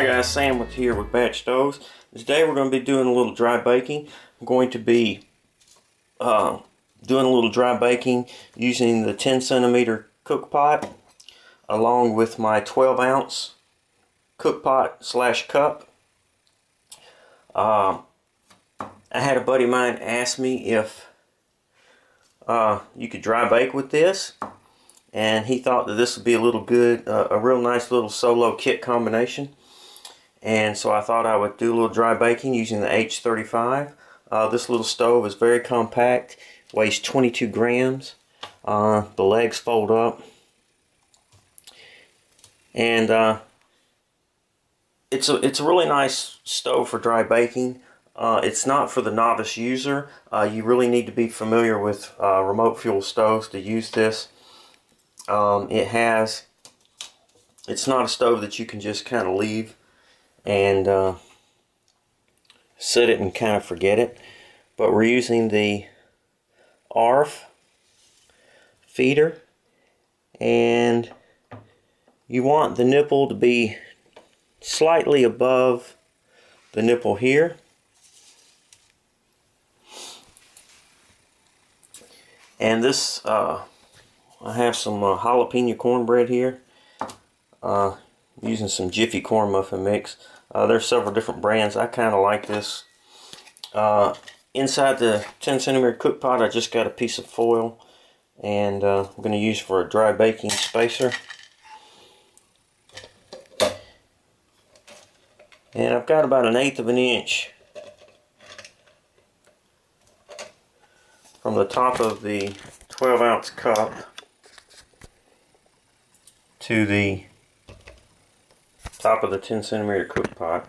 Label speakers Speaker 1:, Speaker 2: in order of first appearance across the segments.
Speaker 1: Hi guys, Sam here with Batch Stoves. Today we're going to be doing a little dry baking. I'm going to be doing a little dry baking using the 10 centimeter cook pot along with my 12 ounce cook pot / cup. I had a buddy of mine ask me if you could dry bake with this, and he thought that this would be a real nice little solo kit combination. And so I thought I would do a little dry baking using the H35. This little stove is very compact, weighs 22 grams. The legs fold up, and it's a really nice stove for dry baking. It's not for the novice user. You really need to be familiar with remote fuel stoves to use this. It's not a stove that you can just kind of leave and set it and kind of forget it. But we're using the ARF feeder, and you want the nipple to be slightly above the nipple here. And this, I have some jalapeno cornbread here, using some Jiffy corn muffin mix. There's several different brands. I kind of like this. Inside the 10 centimeter cook pot, I just got a piece of foil, and I'm going to use for a dry baking spacer. And I've got about 1/8 of an inch from the top of the 12 ounce cup to the top of the 10 centimeter cook pot.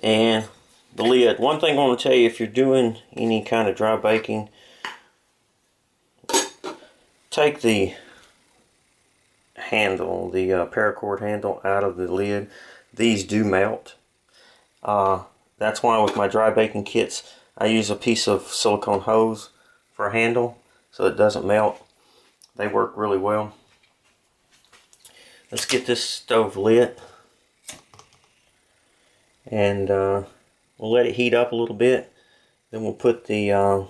Speaker 1: And the lid. One thing I want to tell you, if you're doing any kind of dry baking, take the handle, the paracord handle, out of the lid. These do melt. That's why with my dry baking kits I use a piece of silicone hose for a handle so it doesn't melt. They work really well. Let's get this stove lit, and we'll let it heat up a little bit. Then we'll put the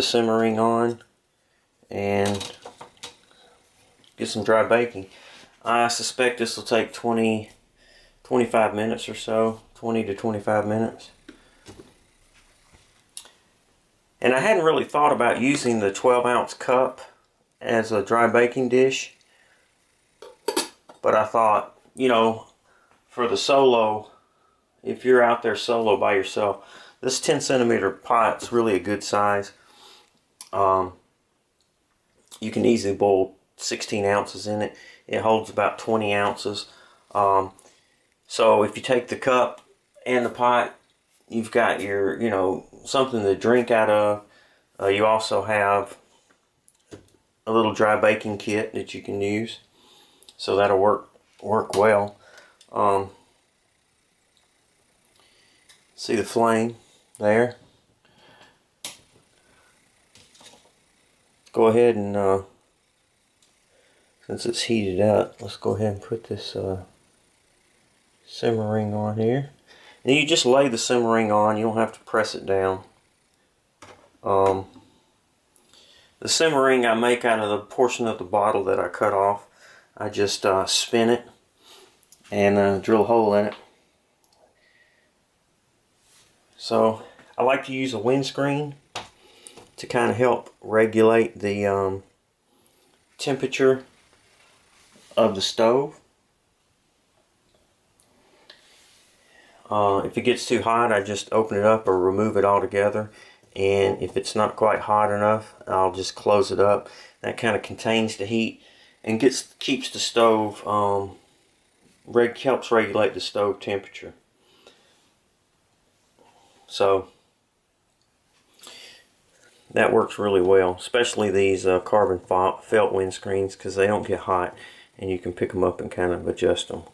Speaker 1: simmer ring on and get some dry baking. I suspect this will take 25 minutes or so, 20 to 25 minutes. And I hadn't really thought about using the 12 ounce cup as a dry baking dish, but I thought, you know, for the solo, if you're out there solo by yourself, this 10 centimeter pot's really a good size. You can easily boil 16 ounces in it. It holds about 20 ounces. So if you take the cup and the pot, you've got your, you know, something to drink out of. You also have a little dry baking kit that you can use, so that'll work well. See the flame there? Go ahead and since it's heated up, let's go ahead and put this simmer ring on here. And you just lay the simmer ring on. You don't have to press it down. The simmer ring I make out of the portion of the bottle that I cut off. I just spin it and drill a hole in it. So I like to use a windscreen to kind of help regulate the temperature of the stove. If it gets too hot, I just open it up or remove it altogether. And if it's not quite hot enough, I'll just close it up. That kind of contains the heat and keeps the stove, helps regulate the stove temperature. So that works really well, especially these carbon felt windscreens, because they don't get hot and you can pick them up and kind of adjust them.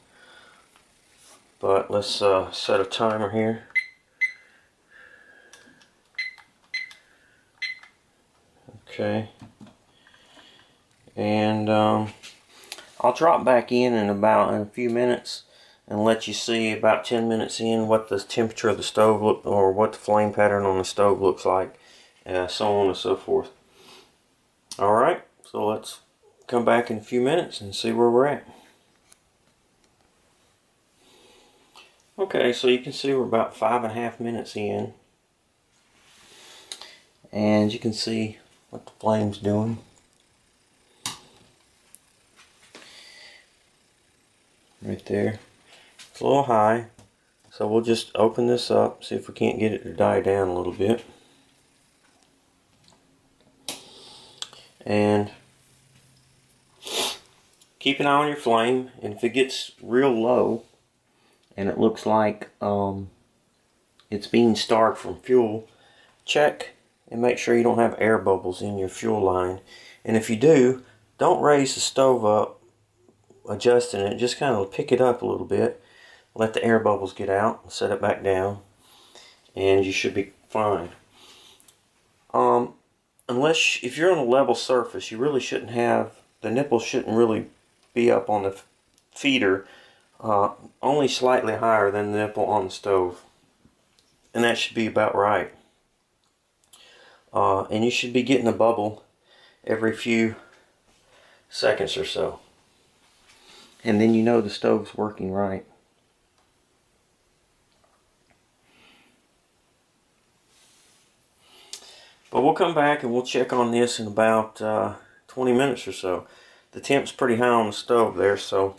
Speaker 1: But let's set a timer here. Okay. And I'll drop back in about a few minutes and let you see about 10 minutes in what the temperature of the stove look, or what the flame pattern on the stove looks like, so on and so forth. Alright, so let's come back in a few minutes and see where we're at. Okay, so you can see we're about 5.5 minutes in, and you can see what the flame's doing. Right there. It's a little high, so we'll just open this up, see if we can't get it to die down a little bit. And keep an eye on your flame, and if it gets real low and it looks like it's being starved from fuel, check and make sure you don't have air bubbles in your fuel line. And if you do, don't raise the stove up adjusting it, just kind of pick it up a little bit, let the air bubbles get out, set it back down, and you should be fine. Unless if you're on a level surface, you really shouldn't have, the nipple shouldn't really be up on the feeder, only slightly higher than the nipple on the stove, and that should be about right. And you should be getting a bubble every few seconds or so. And then you know the stove's working right. But we'll come back and we'll check on this in about 20 minutes or so. The temp's pretty high on the stove there, so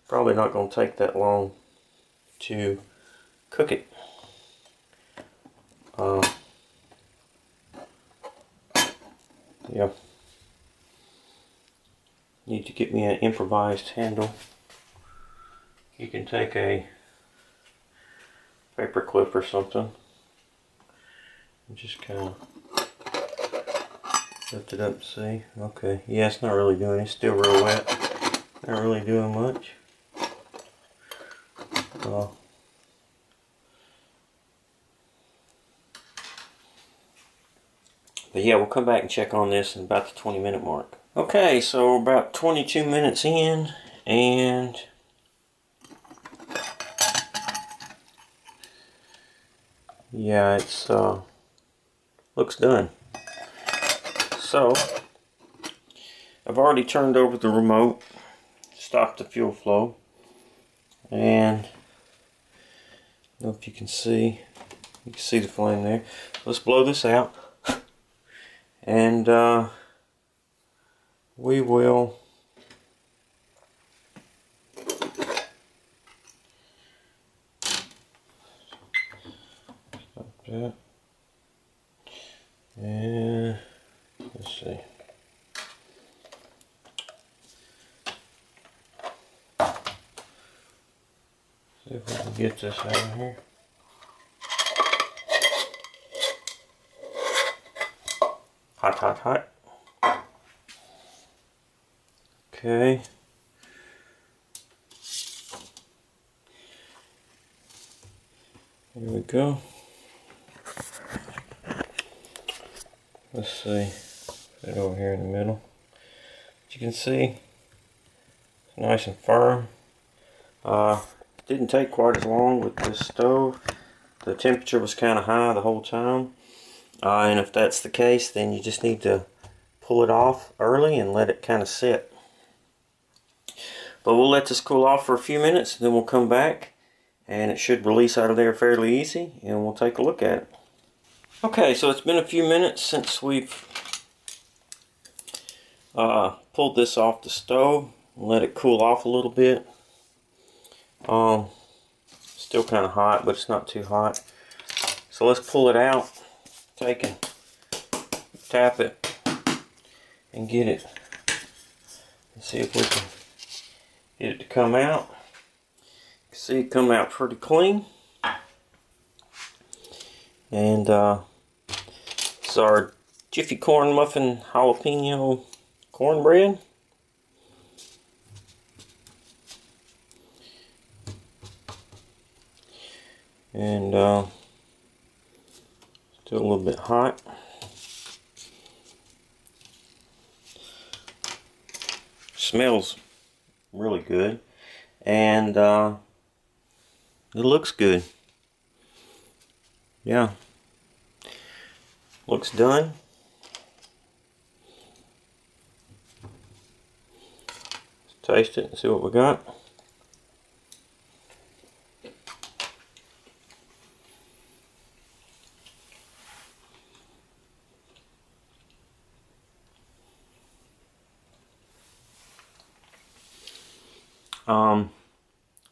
Speaker 1: probably not going to take that long to cook it. Yeah. Need to get me an improvised handle. You can take a paper clip or something and just kind of lift it up, see? Okay, yeah, it's not really doing it. It's still real wet. Not really doing much. But yeah, we'll come back and check on this in about the 20-minute mark. Okay, so we're about 22 minutes in, and yeah, it's looks done. So I've already turned over the remote, stopped the fuel flow, and I don't know if you can see the flame there. Let's blow this out, and we will stop that, and let's see. See if we can get this out of here. Hot, hot, hot. Okay. Here we go. Let's see. Put it over here in the middle. As you can see, it's nice and firm. Didn't take quite as long with this stove. The temperature was kind of high the whole time. And if that's the case, then you just need to pull it off early and let it kind of sit. But we'll let this cool off for a few minutes, then we'll come back and it should release out of there fairly easy, and we'll take a look at it. Okay, so it's been a few minutes since we've pulled this off the stove and let it cool off a little bit. Still kind of hot, but it's not too hot. So let's pull it out, take it, tap it, and get it. Let's see if we can get it to come out. You can see it come out pretty clean. And it's our Jiffy Corn Muffin Jalapeno cornbread. And still a little bit hot. smells really good, and it looks good. Yeah, looks done. Let's taste it and see what we got.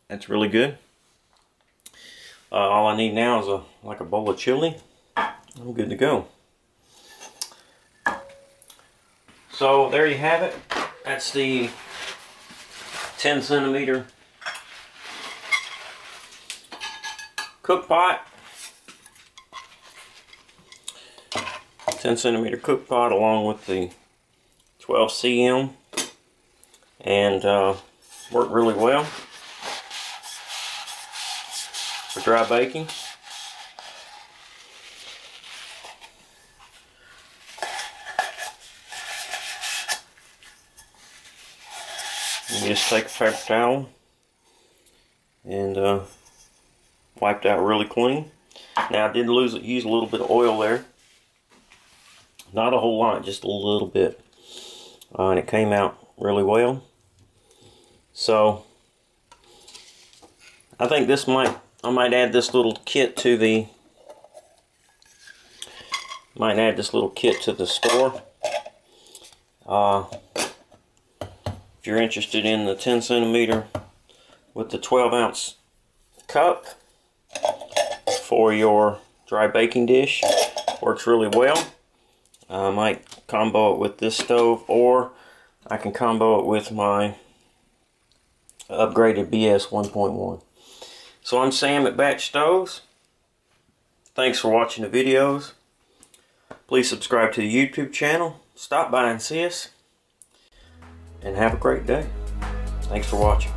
Speaker 1: That's really good. All I need now is like a bowl of chili. I'm good to go. So there you have it. That's the 10 centimeter cook pot. 10 centimeter cook pot along with the 12 cm, and worked really well for dry baking. You just take a paper towel and wipe it out really clean. Now I did use a little bit of oil there. Not a whole lot, just a little bit. And it came out really well. So I think I might add this little kit to the store. If you're interested in the 10 centimeter with the 12 ounce cup for your dry baking dish, works really well. I might combo it with this stove, or I can combo it with my upgraded BS 1.1. So I'm Sam at Batch Stoves. Thanks for watching the videos. Please subscribe to the YouTube channel. Stop by and see us. And have a great day. Thanks for watching.